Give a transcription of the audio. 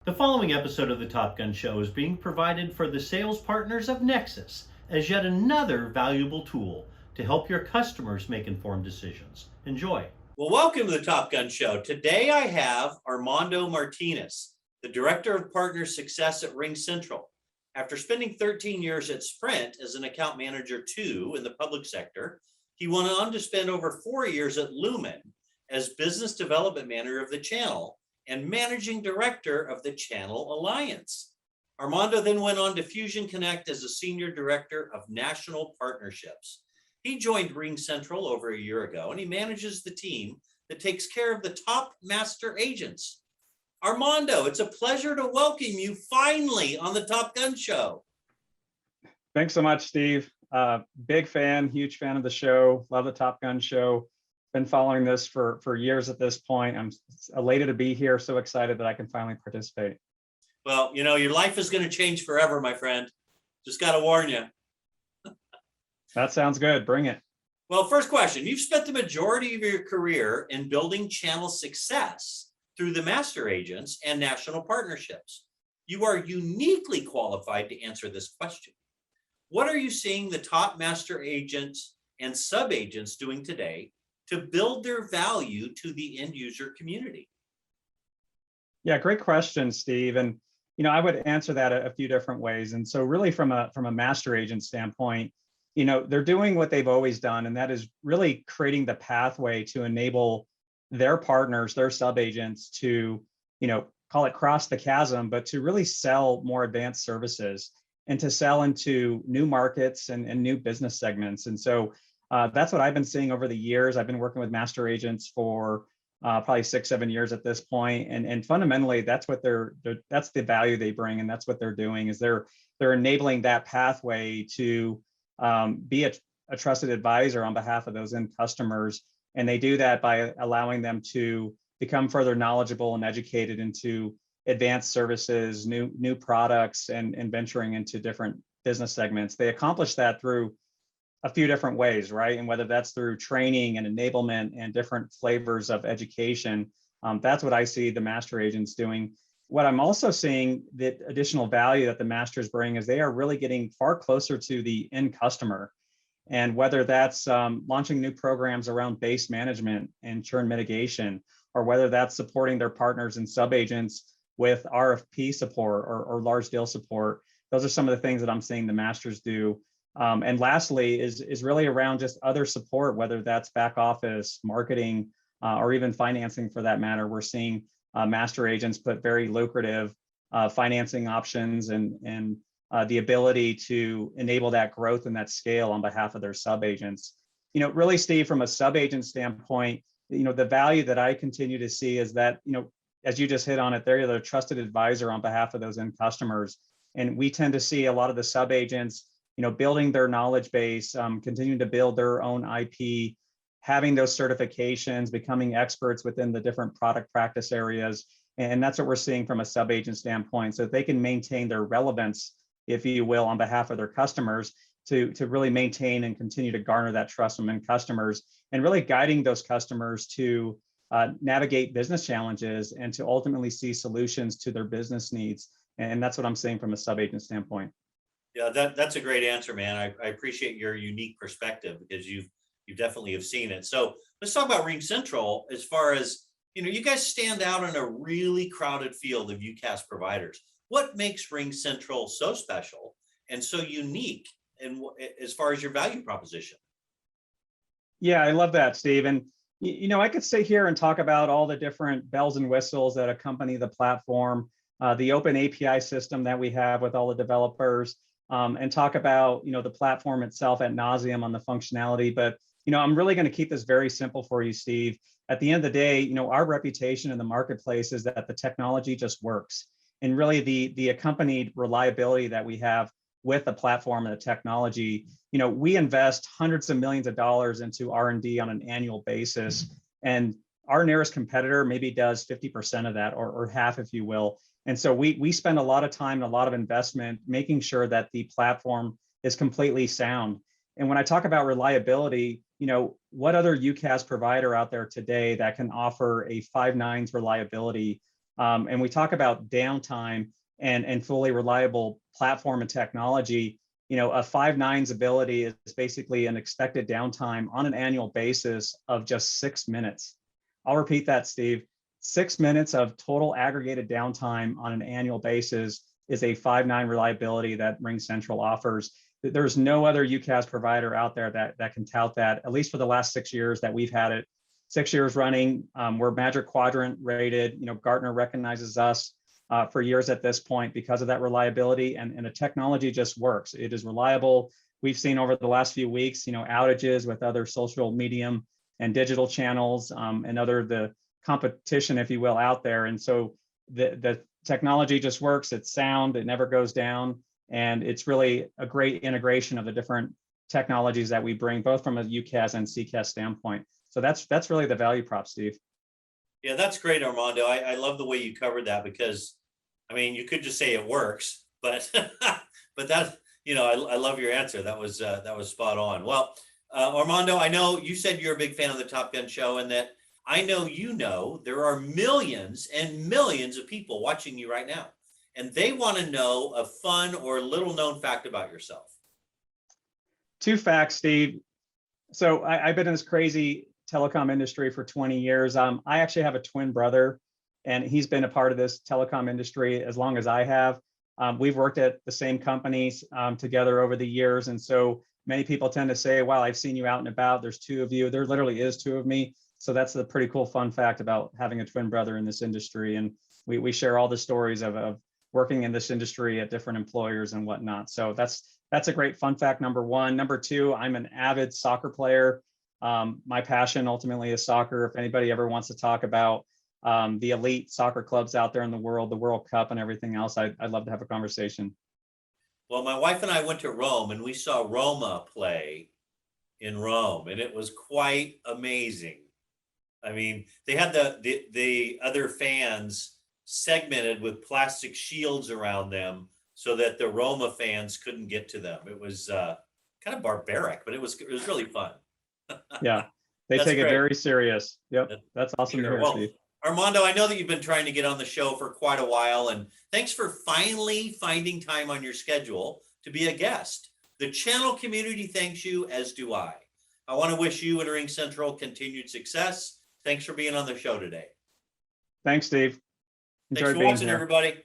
The following episode of the Top Gun Show is being provided for the sales partners of Nexus as yet another valuable tool to help your customers make informed decisions. Enjoy. Well, welcome to the Top Gun Show. Today I have Armando Martinez, the Director of Partner Success at RingCentral. After spending 13 years at Sprint as an account manager too in the public sector, he went on to spend over 4 years at Lumen as business development manager of the channel and managing director of the Channel Alliance. Armando then went on to Fusion Connect as a senior director of national partnerships. He joined RingCentral over a year ago, and he manages the team that takes care of the top master agents. Armando, it's a pleasure to welcome you finally on the Top Gun Show. Thanks so much, Steve. Big fan, huge fan of the show. Love the Top Gun Show. Been following this for years at this point. I'm elated to be here. So excited that I can finally participate. Well, you know, your life is going to change forever, my friend. Just got to warn you. That sounds good. Bring it. Well, first question. You've spent the majority of your career in building channel success through the master agents and national partnerships. You are uniquely qualified to answer this question. What are you seeing the top master agents and sub-agents doing today to build their value to the end user community? Yeah, great question, Steve. And I would answer that a few different ways. And so really from a master agent standpoint, they're doing what they've always done, and that is really creating the pathway to enable their partners, their sub-agents to, call it cross the chasm, but to really sell more advanced services and to sell into new markets and new business segments. And so that's what I've been seeing over the years. I've been working with master agents for probably 6-7 years at this point, and fundamentally, that's what that's the value they bring, and that's what they're doing is they're enabling that pathway to be a trusted advisor on behalf of those end customers, and they do that by allowing them to become further knowledgeable and educated into advanced services, new products, and venturing into different business segments. They accomplish that through a few different ways, right? And whether that's through training and enablement and different flavors of education, that's what I see the master agents doing. What I'm also seeing, the additional value that the masters bring is they are really getting far closer to the end customer. And whether that's launching new programs around base management and churn mitigation, or whether that's supporting their partners and sub-agents with RFP support or large deal support, those are some of the things that I'm seeing the masters do. And lastly is really around just other support, whether that's back office, marketing, or even financing for that matter. We're seeing master agents put very lucrative financing options and the ability to enable that growth and that scale on behalf of their sub-agents. Really, Steve, from a sub-agent standpoint, the value that I continue to see is that, as you just hit on it, they're the trusted advisor on behalf of those end customers. And we tend to see a lot of the sub-agents building their knowledge base, continuing to build their own IP, having those certifications, becoming experts within the different product practice areas. And that's what we're seeing from a sub-agent standpoint, so that they can maintain their relevance, if you will, on behalf of their customers to really maintain and continue to garner that trust from end customers, and really guiding those customers to navigate business challenges and to ultimately see solutions to their business needs. And that's what I'm seeing from a sub-agent standpoint. Yeah, that's a great answer, man. I appreciate your unique perspective because you definitely have seen it. So let's talk about RingCentral as far as, you guys stand out in a really crowded field of UCaaS providers. What makes RingCentral so special and so unique and as far as your value proposition? Yeah, I love that, Steve. And, I could sit here and talk about all the different bells and whistles that accompany the platform, the open API system that we have with all the developers, and talk about, the platform itself ad nauseum on the functionality. But, I'm really going to keep this very simple for you, Steve. At the end of the day, our reputation in the marketplace is that the technology just works. And really the accompanied reliability that we have with the platform and the technology, we invest hundreds of millions of dollars into R&D on an annual basis. And our nearest competitor maybe does 50% of that or half, if you will. And so we spend a lot of time and a lot of investment making sure that the platform is completely sound. And when I talk about reliability, what other UCaaS provider out there today that can offer a 5 nines reliability And we talk about downtime and fully reliable platform and technology. A 5 nines ability is basically an expected downtime on an annual basis of just 6 minutes. I'll repeat that, Steve. 6 minutes of total aggregated downtime on an annual basis is a 5.9 reliability that RingCentral offers. There's no other UCaaS provider out there that can tout that, at least for the last 6 years that we've had it. 6 years running, we're Magic Quadrant rated. Gartner recognizes us for years at this point because of that reliability, and the technology just works. It is reliable. We've seen over the last few weeks, outages with other social medium and digital channels and the competition, if you will, out there. And so the technology just works. It's sound. It never goes down. And it's really a great integration of the different technologies that we bring, both from a UCaaS and CCaaS standpoint. So that's really the value prop, Steve. Yeah, that's great, Armando. I love the way you covered that, because, you could just say it works, but but that, I love your answer. That was spot on. Well, Armando, I know you said you're a big fan of the Top Gun show, and that I know there are millions and millions of people watching you right now, and they want to know a fun or little known fact about yourself. 2 facts, Steve. So I've been in this crazy telecom industry for 20 years. I actually have a twin brother, and he's been a part of this telecom industry as long as I have. We've worked at the same companies together over the years. And so many people tend to say, wow, I've seen you out and about. There's 2 of you. There literally is 2 of me. So that's a pretty cool fun fact about having a twin brother in this industry. And we share all the stories of working in this industry at different employers and whatnot. So that's a great fun fact, number 1. Number 2, I'm an avid soccer player. My passion ultimately is soccer. If anybody ever wants to talk about the elite soccer clubs out there in the World Cup and everything else, I'd love to have a conversation. Well, my wife and I went to Rome, and we saw Roma play in Rome, and it was quite amazing. They had the other fans segmented with plastic shields around them so that the Roma fans couldn't get to them. It was kind of barbaric, but it was really fun. Yeah, they take it very serious. Yep, that's awesome to hear, well, Steve. Armando, I know that you've been trying to get on the show for quite a while, and thanks for finally finding time on your schedule to be a guest. The channel community thanks you, as do I. I want to wish you and RingCentral continued success. Thanks for being on the show today. Thanks, Steve. Thanks for watching, everybody.